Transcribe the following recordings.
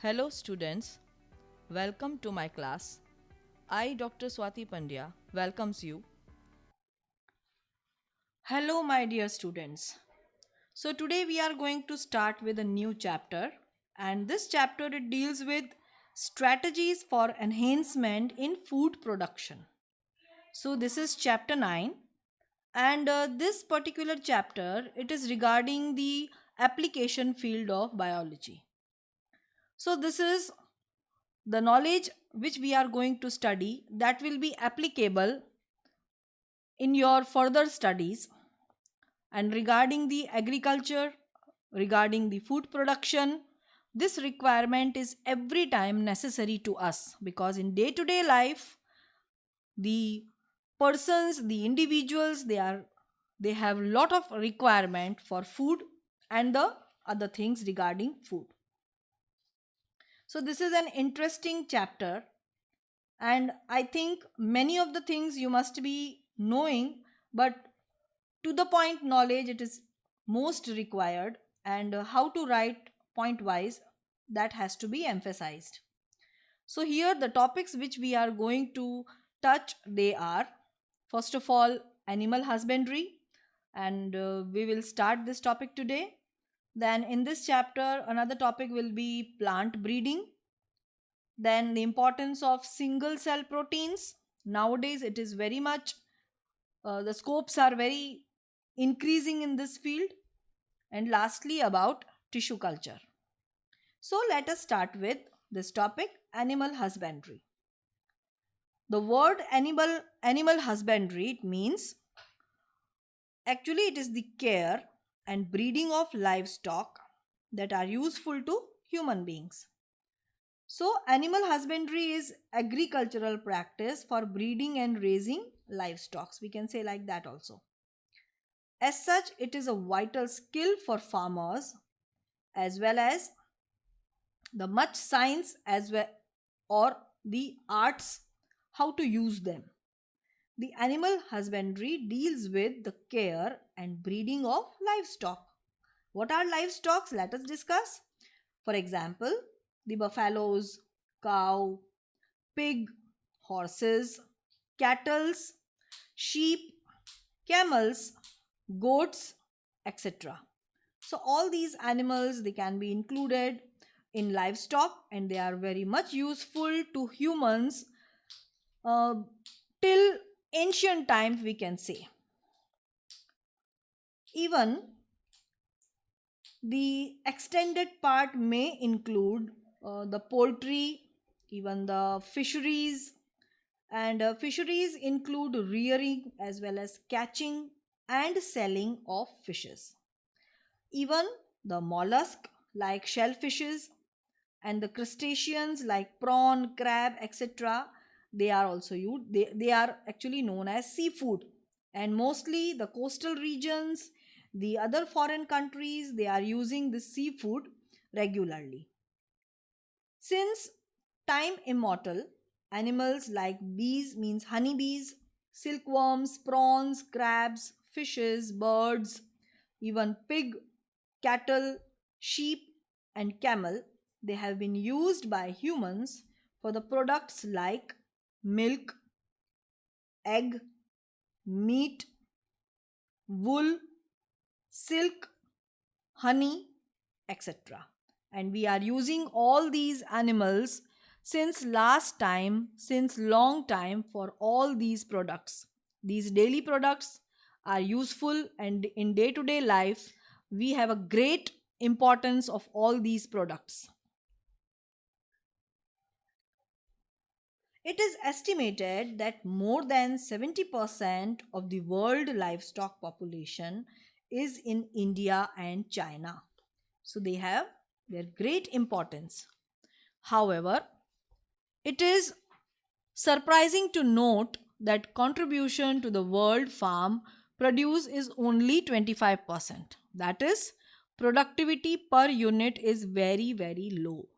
Hello students, welcome to my class. I, Dr. Swati Pandya, welcomes you. Hello my dear students. So today we are going to start with a new chapter, and this chapter it deals with strategies for enhancement in food production. So this is chapter 9, and this particular chapter it is regarding the application field of biology. So this is the knowledge which we are going to study that will be applicable in your further studies, and regarding the agriculture, regarding the food production, this requirement is every time necessary to us, because in day to day life the persons, the individuals, they have lot of requirement for food and the other things regarding food. So this is an interesting chapter, and I think many of the things you must be knowing, but to the point knowledge it is most required, and how to write point wise, that has to be emphasized. So here the topics which we are going to touch, they are first of all animal husbandry, and we will start this topic today. Then in this chapter another topic will be plant breeding, then the importance of single cell proteins. Nowadays it is very much, the scopes are very increasing in this field. And lastly about tissue culture. So let us start with this topic, animal husbandry. The word animal husbandry, it means, actually it is the care and breeding of livestock that are useful to human beings. So animal husbandry is agricultural practice for breeding and raising livestock. We can say like that also. As such, it is a vital skill for farmers, as well as the much science as well, or the arts how to use them. The animal husbandry deals with the care and breeding of livestock. What are livestock? Let us discuss. For example, the buffaloes, cow, pig, horses, cattle, sheep, camels, goats, etc. So all these animals, they can be included in livestock, and they are very much useful to humans, uh, till ancient times we can say. Even the extended part may include the poultry, even the fisheries, and fisheries include rearing as well as catching and selling of fishes. Even the mollusk like shellfishes and the crustaceans like prawn, crab, etc., they are also used. They are actually known as seafood. And mostly the coastal regions, the other foreign countries, they are using this seafood regularly. Since time immortal, animals like bees, means honeybees, silkworms, prawns, crabs, fishes, birds, even pig, cattle, sheep, and camel, they have been used by humans for the products like milk, egg, meat, wool, silk, honey, etc. And we are using all these animals since last time, since long time, for all these products. These daily products are useful, and in day to day life we have a great importance of all these products. It is estimated that more than 70% of the world livestock population is in India and China. So they have their great importance. However, it is surprising to note that contribution to the world farm produce is only 25%. That is, productivity per unit is very, very low.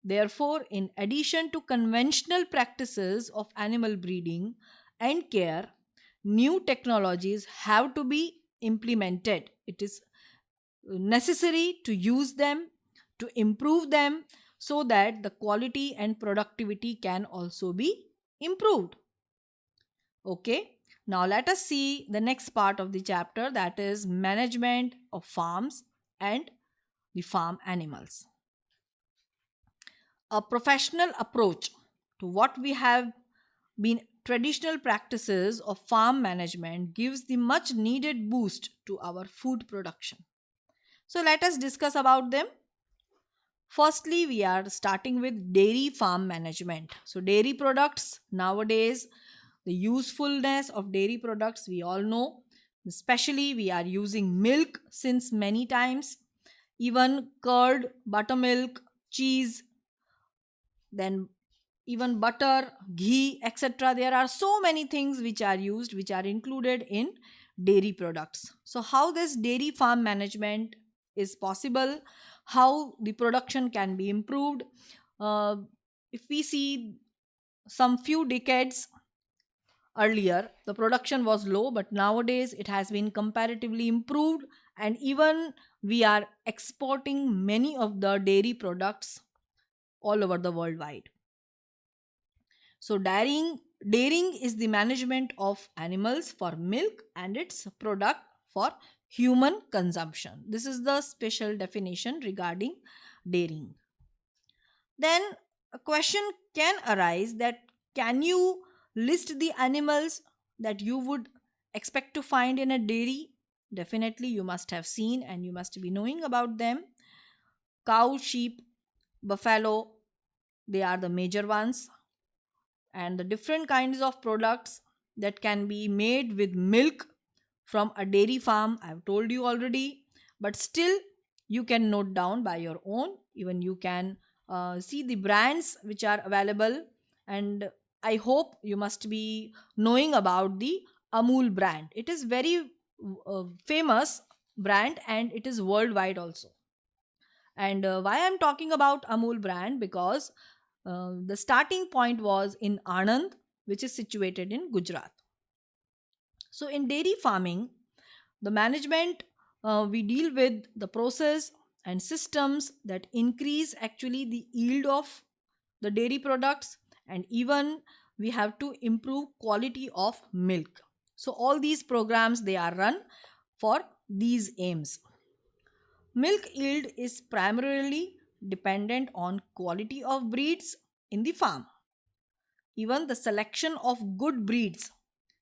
Therefore, in addition to conventional practices of animal breeding and care, new technologies have to be implemented. It is necessary to use them, to improve them, so that the quality and productivity can also be improved. Okay, now let us see the next part of the chapter, that is management of farms and the farm animals. A professional approach to what we have been traditional practices of farm management gives the much needed boost to our food production. So let us discuss about them. Firstly, we are starting with dairy farm management. So dairy products nowadays, the usefulness of dairy products we all know, especially we are using milk since many times, even curd, buttermilk, cheese, then even butter, ghee, etc. There are so many things which are used, which are included in dairy products. So how this dairy farm management is possible, how the production can be improved. uh, if we see some few decades earlier, the production was low, but nowadays it has been comparatively improved, and even we are exporting many of the dairy products all over the worldwide. So dairying is the management of animals for milk and its product for human consumption. This is the special definition regarding dairying. Then a question can arise that, can you list the animals that you would expect to find in a dairy? Definitely you must have seen and you must be knowing about them. Cow, sheep, buffalo, they are the major ones, and the different kinds of products that can be made with milk from a dairy farm I've told you already, but still you can note down by your own. Even you can see the brands which are available, and I hope you must be knowing about the Amul brand. It is very famous brand and it is worldwide also. And why I'm talking about Amul brand, because the starting point was in Anand, which is situated in Gujarat. So, in dairy farming, the management, we deal with the process and systems that increase actually the yield of the dairy products, and even we have to improve quality of milk. So, all these programs they are run for these aims. Milk yield is primarily dependent on quality of breeds in the farm. Even the selection of good breeds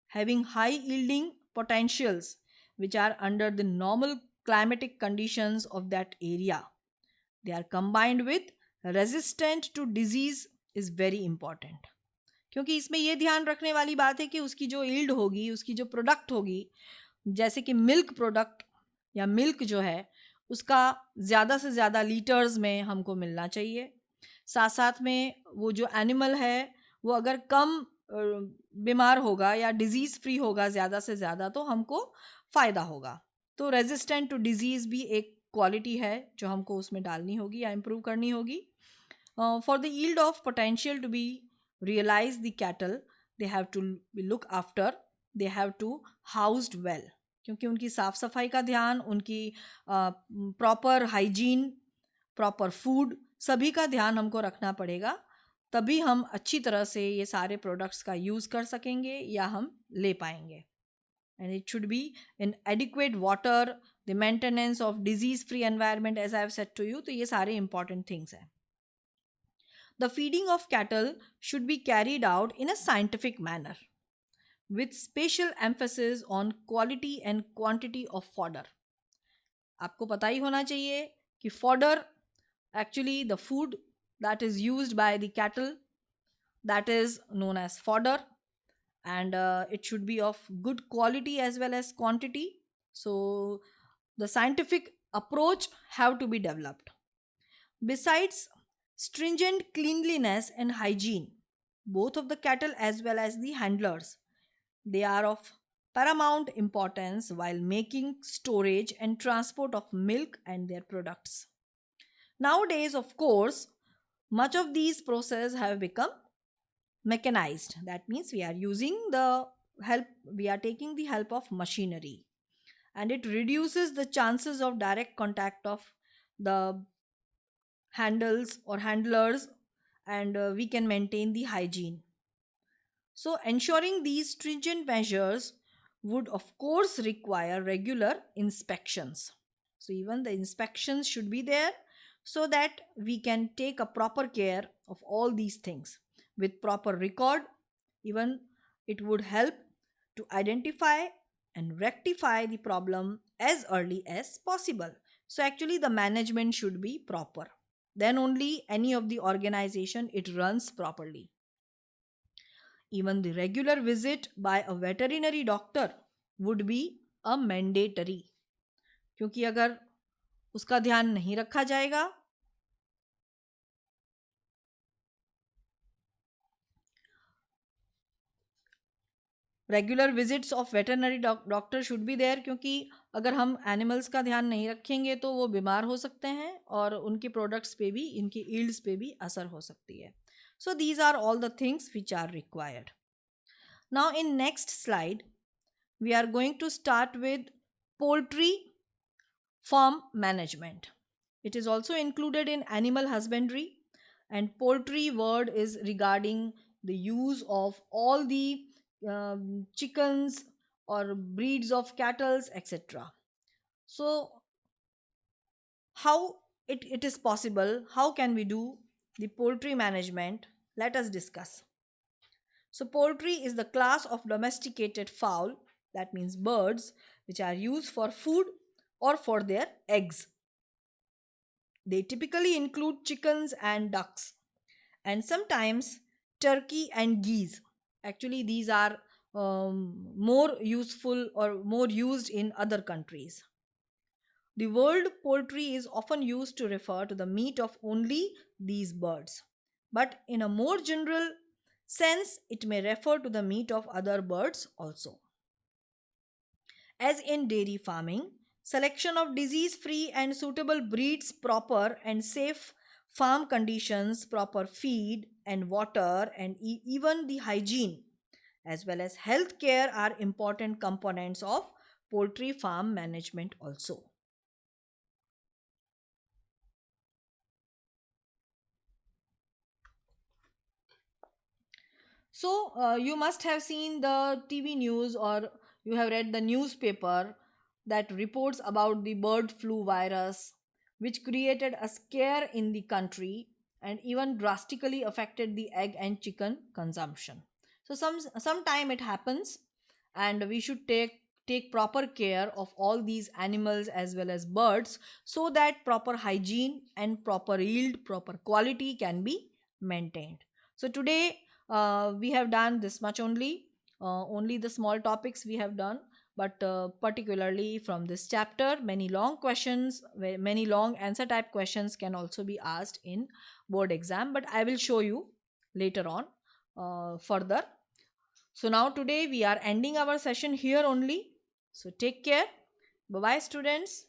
having high yielding potentials, which are under the normal climatic conditions of that area, they are combined with resistant to disease is very important. क्योंकि इसमें यह ध्यान रखने वाली बात है कि उसकी जो यील्ड होगी, उसकी जो प्रोडक्ट होगी, जैसे कि मिल्क प्रोडक्ट या मिल्क जो है उसका ज़्यादा से ज़्यादा लीटर्स में हमको मिलना चाहिए। साथ साथ में वो जो एनिमल है वो अगर कम बीमार होगा या डिजीज़ फ्री होगा ज़्यादा से ज़्यादा, तो हमको फ़ायदा होगा। तो रेजिस्टेंट टू डिजीज़ भी एक क्वालिटी है जो हमको उसमें डालनी होगी या इम्प्रूव करनी होगी। For the yield of potential to be realize the cattle, they have to be look after, they have to housed well, क्योंकि उनकी साफ सफाई का ध्यान, उनकी प्रॉपर हाइजीन, प्रॉपर फूड, सभी का ध्यान हमको रखना पड़ेगा। तभी हम अच्छी तरह से ये सारे प्रोडक्ट्स का यूज़ कर सकेंगे या हम ले पाएंगे। And it should be in adequate water, the maintenance of disease free environment, as I have said to you. तो ये सारे इंपॉर्टेंट थिंग्स हैं। The feeding of cattle should be carried out in a scientific manner with special emphasis on quality and quantity of fodder. आपको पता ही होना चाहिए कि fodder, actually the food that is used by the cattle, that is known as fodder, and it should be of good quality as well as quantity. So the scientific approach have to be developed. Besides stringent cleanliness and hygiene, both of the cattle as well as the handlers, they are of paramount importance while making storage and transport of milk and their products. Nowadays, of course, much of these processes have become mechanized. That means we are using the help, we are taking the help of machinery, and it reduces the chances of direct contact of the handles or handlers, and we can maintain the hygiene. So, ensuring these stringent measures would, of course, require regular inspections. So, even the inspections should be there so that we can take a proper care of all these things with proper record. Even it would help to identify and rectify the problem as early as possible. So, actually, the management should be proper. Then only any of the organization it runs properly. Even the regular visit by a veterinary doctor would be a mandatory, क्योंकि अगर उसका ध्यान नहीं रखा जाएगा, regular visits of veterinary doctor should be there, क्योंकि अगर हम एनिमल्स का ध्यान नहीं रखेंगे तो वो बीमार हो सकते हैं और उनके प्रोडक्ट्स पे भी, इनकी ईल्ड्स पे भी असर हो सकती है. So these are all the things which are required. Now in next slide we are going to start with poultry farm management. It is also included in animal husbandry, and poultry word is regarding the use of all the chickens or breeds of cattle, etc. So, how it is possible? How can we do the poultry management? Let us discuss. So, poultry is the class of domesticated fowl, that means birds, which are used for food or for their eggs. They typically include chickens and ducks, and sometimes turkey and geese. Actually, these are more useful or more used in other countries. The word poultry is often used to refer to the meat of only these birds, but in a more general sense, it may refer to the meat of other birds also. As in dairy farming, selection of disease free and suitable breeds, proper and safe farm conditions, proper feed and water, and even the hygiene as well as health care are important components of poultry farm management also. So, you must have seen the TV news or you have read the newspaper that reports about the bird flu virus, which created a scare in the country and even drastically affected the egg and chicken consumption. So, sometime it happens, and we should take proper care of all these animals as well as birds so that proper hygiene and proper yield, proper quality can be maintained. So, today we have done this much only, only the small topics we have done, but particularly from this chapter many long questions, many long answer type questions can also be asked in board exam, but I will show you later on further. So now today we are ending our session here only. So take care. Bye bye students.